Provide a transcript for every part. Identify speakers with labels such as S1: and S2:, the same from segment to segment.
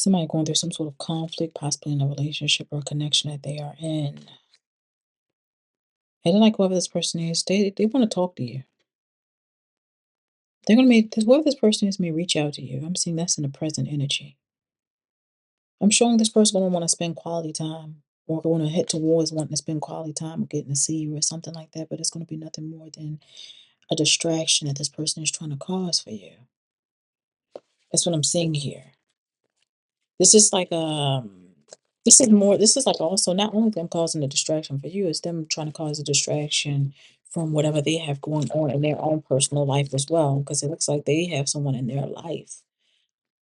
S1: Somebody going through some sort of conflict, possibly in a relationship or a connection that they are in. And then, like, whoever this person is, they want to talk to you. They're gonna make this whoever this person is may reach out to you. I'm seeing that's in the present energy. I'm showing this person gonna want to spend quality time or going to head towards wanting to spend quality time or getting to see you or something like that. But it's gonna be nothing more than a distraction that this person is trying to cause for you. That's what I'm seeing here. This is like this is like also not only them causing a distraction for you, it's them trying to cause a distraction from whatever they have going on in their own personal life as well. Because it looks like they have someone in their life,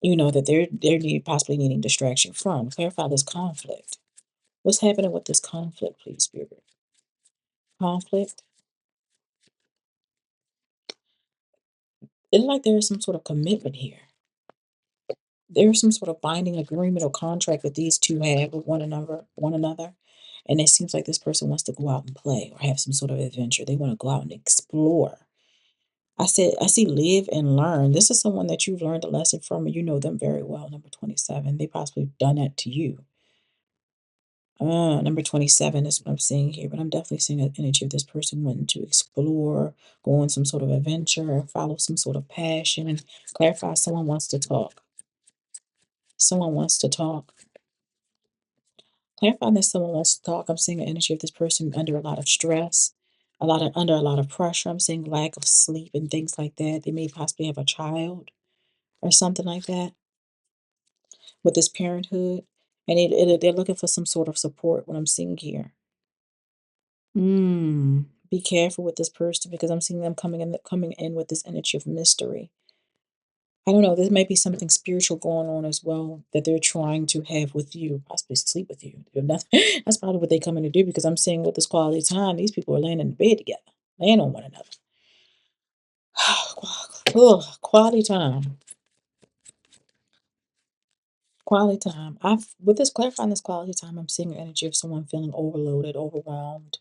S1: that possibly needing distraction from. Clarify this conflict. What's happening with this conflict, please, Spirit? Conflict. It's like there is some sort of commitment here. There is some sort of binding agreement or contract that these two have with one another. And it seems like this person wants to go out and play or have some sort of adventure. They want to go out and explore. I see live and learn. This is someone that you've learned a lesson from and you know them very well, number 27. They possibly done that to you. Number 27 is what I'm seeing here, but I'm definitely seeing an energy of this person wanting to explore, go on some sort of adventure, follow some sort of passion, and clarify someone wants to talk. Someone wants to talk. Clarifying that someone wants to talk. I'm seeing an energy of this person under a lot of stress, under a lot of pressure. I'm seeing lack of sleep and things like that. They may possibly have a child or something like that with this parenthood. And they're looking for some sort of support, what I'm seeing here. Be careful with this person because I'm seeing them coming in with this energy of mystery. I don't know, there may be something spiritual going on as well that they're trying to have with you, possibly sleep with you. If nothing, that's probably what they come in to do because I'm seeing with this quality time, these people are laying in the bed together, laying on one another. Ugh, quality time. Quality time. I've with this clarifying this quality time, I'm seeing the energy of someone feeling overloaded, overwhelmed,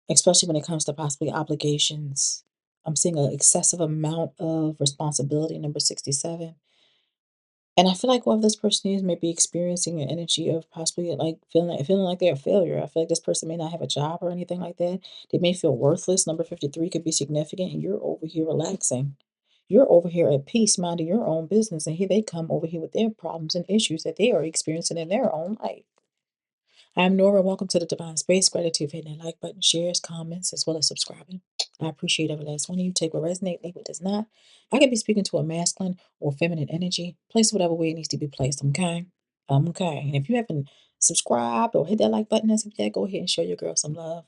S1: especially when it comes to possibly obligations. I'm seeing an excessive amount of responsibility, number 67. And I feel like whoever this person is may be experiencing an energy of possibly like feeling like they're a failure. I feel like this person may not have a job or anything like that. They may feel worthless. Number 53 could be significant, and you're over here relaxing. You're over here at peace, minding your own business, and here they come over here with their problems and issues that they are experiencing in their own life. I'm Nora. Welcome to the Divine Space. Gratitude for hitting that like button, shares, comments, as well as subscribing. I appreciate every last one of you. Take what resonate, leave what does not. I could be speaking to a masculine or feminine energy. Place it whatever way it needs to be placed. Okay. Okay. And if you haven't subscribed or hit that like button as of yet, go ahead and show your girl some love.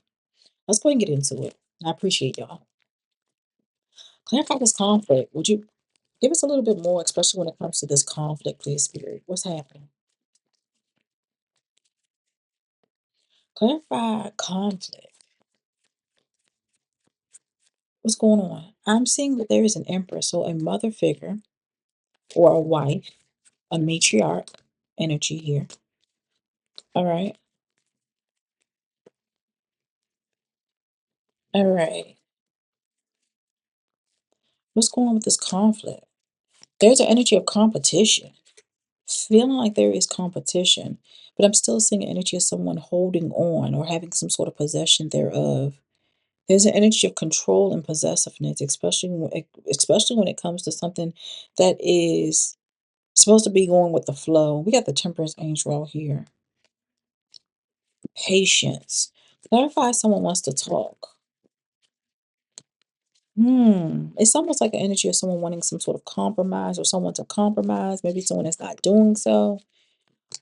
S1: Let's go and get into it. I appreciate y'all. Clarify this conflict. Would you give us a little bit more, especially when it comes to this conflict, please, Spirit? What's happening? Clarify conflict. What's going on? I'm seeing that there is an empress, so a mother figure or a wife, a matriarch energy here. All right. All right. What's going on with this conflict? There's an energy of competition. Feeling like there is competition, but I'm still seeing an energy of someone holding on or having some sort of possession thereof. There's an energy of control and possessiveness, especially when it comes to something that is supposed to be going with the flow. We got the temperance angel here. Patience. Clarify someone wants to talk. It's almost like an energy of someone wanting some sort of compromise or someone to compromise, maybe someone that's not doing so.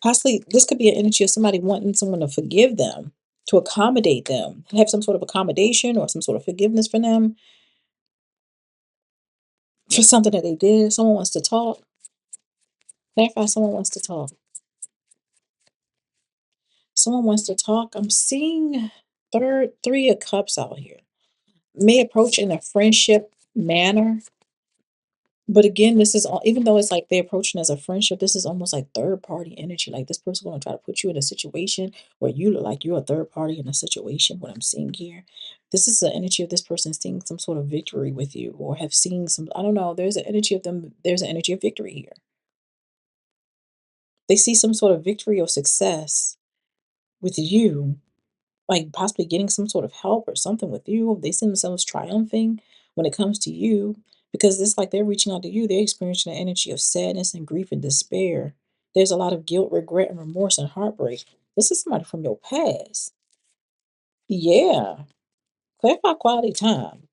S1: Possibly, this could be an energy of somebody wanting someone to forgive them, to accommodate them, have some sort of accommodation or some sort of forgiveness for them for something that they did. Someone wants to talk. Clarify someone wants to talk. Someone wants to talk. I'm seeing three of cups out here. May approach in a friendship manner. But again, this is all, even though it's like they're approaching as a friendship, this is almost like third party energy. Like this person gonna try to put you in a situation where you look like you're a third party in a situation. What I'm seeing here, this is the energy of this person seeing some sort of victory with you, or have seen some. I don't know. There's an energy of them. There's an energy of victory here. They see some sort of victory or success with you, like possibly getting some sort of help or something with you. They see themselves triumphing when it comes to you because it's like they're reaching out to you. They're experiencing an energy of sadness and grief and despair. There's a lot of guilt, regret, and remorse and heartbreak. This is somebody from your past. Yeah. Clarify quality time.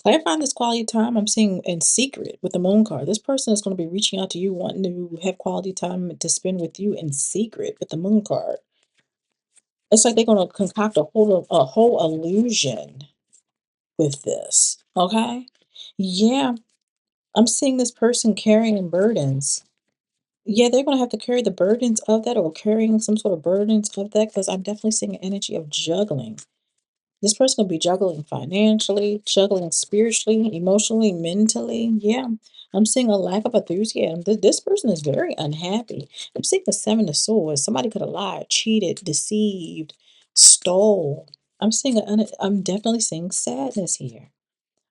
S1: Clarifying this quality time, I'm seeing in secret with the moon card. This person is going to be reaching out to you, wanting to have quality time to spend with you in secret with the moon card. It's like they're going to concoct a whole illusion with this. Okay? Yeah, I'm seeing this person carrying burdens. Yeah, they're going to have to carry the burdens of that or carrying some sort of burdens of that because I'm definitely seeing an energy of juggling. This person could be juggling financially, juggling spiritually, emotionally, mentally. Yeah, I'm seeing a lack of enthusiasm. This person is very unhappy. I'm seeing the Seven of Swords. Somebody could have lied, cheated, deceived, stole. I'm definitely seeing sadness here.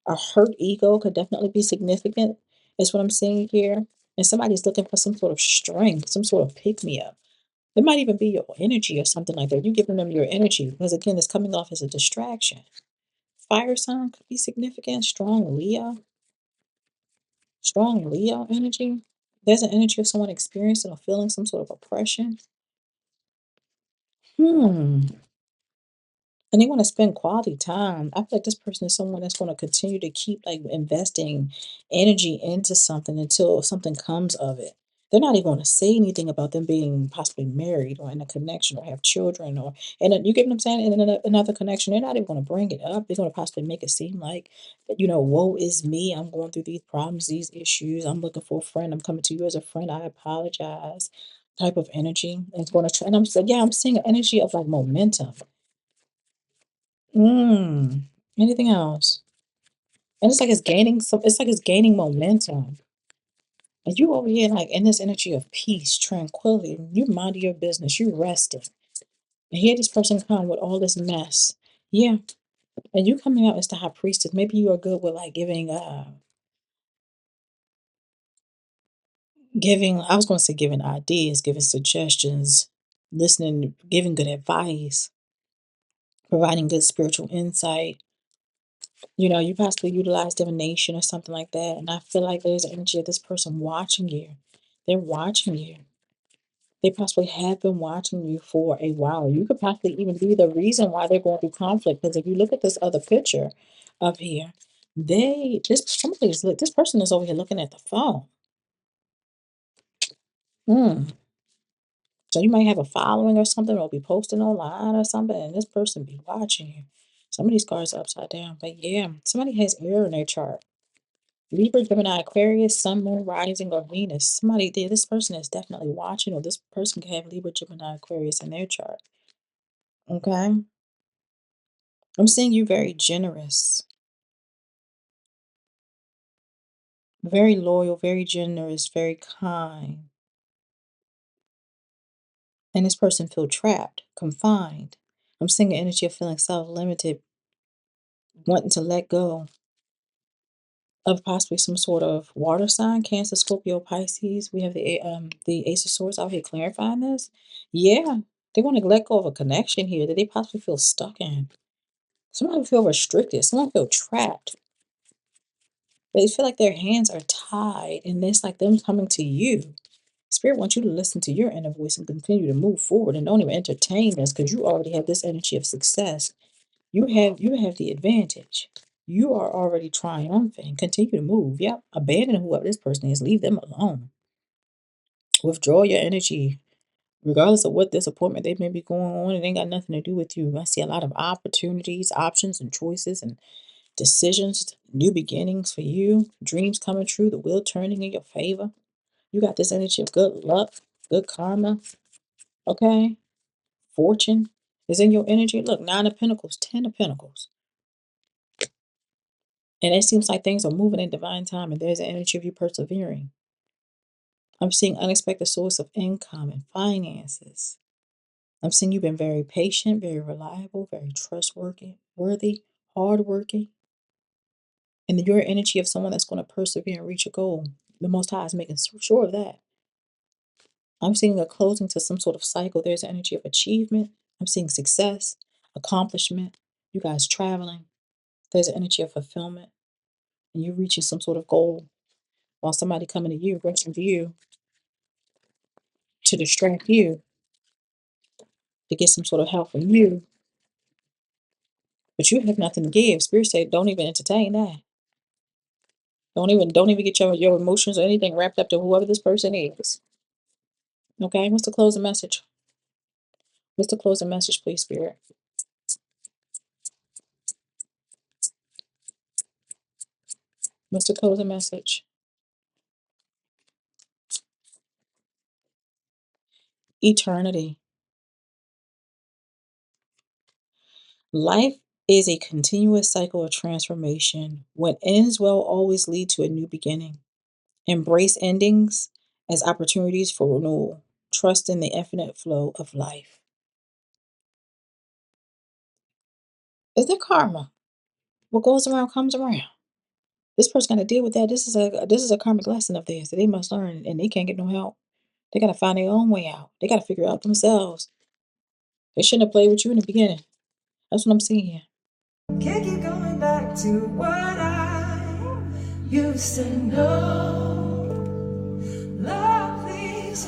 S1: A hurt ego could definitely be significant, is what I'm seeing here. And somebody's looking for some sort of strength, some sort of pick me up. It might even be your energy or something like that. You giving them your energy because again, it's coming off as a distraction. Fire sign could be significant. Strong Leo energy. There's an energy of someone experiencing or feeling some sort of oppression. Hmm. And they want to spend quality time. I feel like this person is someone that's going to continue to keep like investing energy into something until something comes of it. They're not even going to say anything about them being possibly married or in a connection or have children or and you get what I'm saying? In another connection, they're not even going to bring it up. They're going to possibly make it seem like, woe is me. I'm going through these problems, these issues. I'm looking for a friend. I'm coming to you as a friend. I apologize. Type of energy. And it's going to try. And I'm saying, yeah, I'm seeing an energy of like momentum. Mm. Anything else? And it's like it's gaining momentum. And you over here like in this energy of peace, tranquility, you minding your business, you resting. And here this person come with all this mess. Yeah. And you coming out as the high priestess. Maybe you are good with like giving I was gonna say giving ideas, giving suggestions, listening, giving good advice, providing good spiritual insight. You possibly utilize divination or something like that. And I feel like there's an energy of this person watching you. They're watching you. They possibly have been watching you for a while. You could possibly even be the reason why they're going through conflict. Because if you look at this other picture up here, this person is over here looking at the phone. Mm. So you might have a following or something, or be posting online or something, and this person be watching you. Some of these cards are upside down, but yeah, somebody has air in their chart. Libra, Gemini, Aquarius, Sun, Moon, Rising, or Venus. Somebody there, this person is definitely watching, or this person can have Libra, Gemini, Aquarius in their chart. Okay? I'm seeing you very generous, very loyal, very generous, very kind. And this person feel trapped, confined. I'm seeing an energy of feeling self-limited, wanting to let go of possibly some sort of water sign, Cancer, Scorpio, Pisces. We have the Ace of Swords out here clarifying this. Yeah, they want to let go of a connection here that they possibly feel stuck in. Someone feel restricted. Someone feel trapped. They feel like their hands are tied, and it's like them coming to you. Spirit wants you to listen to your inner voice and continue to move forward and don't even entertain this because you already have this energy of success. You have the advantage. You are already triumphant. Continue to move. Yep. Abandon whoever this person is. Leave them alone. Withdraw your energy. Regardless of what disappointment they may be going on, it ain't got nothing to do with you. I see a lot of opportunities, options, and choices and decisions, new beginnings for you, dreams coming true, the wheel turning in your favor. You got this energy of good luck, good karma, okay? Fortune is in your energy. Look, Nine of Pentacles, Ten of Pentacles. And it seems like things are moving in divine time and there's an energy of you persevering. I'm seeing unexpected source of income and finances. I'm seeing you've been very patient, very reliable, very trustworthy, hardworking. And your energy of someone that's going to persevere and reach a goal. The Most High is making sure of that. I'm seeing a closing to some sort of cycle. There's an energy of achievement. I'm seeing success, accomplishment, you guys traveling. There's an energy of fulfillment, and you reaching some sort of goal while somebody coming to you, rushing to you to distract you, to get some sort of help from you, but you have nothing to give. Spirit said, don't even entertain that. Don't even get your emotions or anything wrapped up to whoever this person is. Okay, what's the closing message? What's the closing message, please, Spirit? What's the closing message? Eternity. Life is a continuous cycle of transformation. What ends will always lead to a new beginning. Embrace endings as opportunities for renewal. Trust in the infinite flow of life. Is there karma? What goes around comes around. This person got to deal with that. This is a karmic lesson of theirs that they must learn, and they can't get no help. They got to find their own way out. They got to figure it out themselves. They shouldn't have played with you in the beginning. That's what I'm seeing here.
S2: Can't keep going back to what I used to know. Love these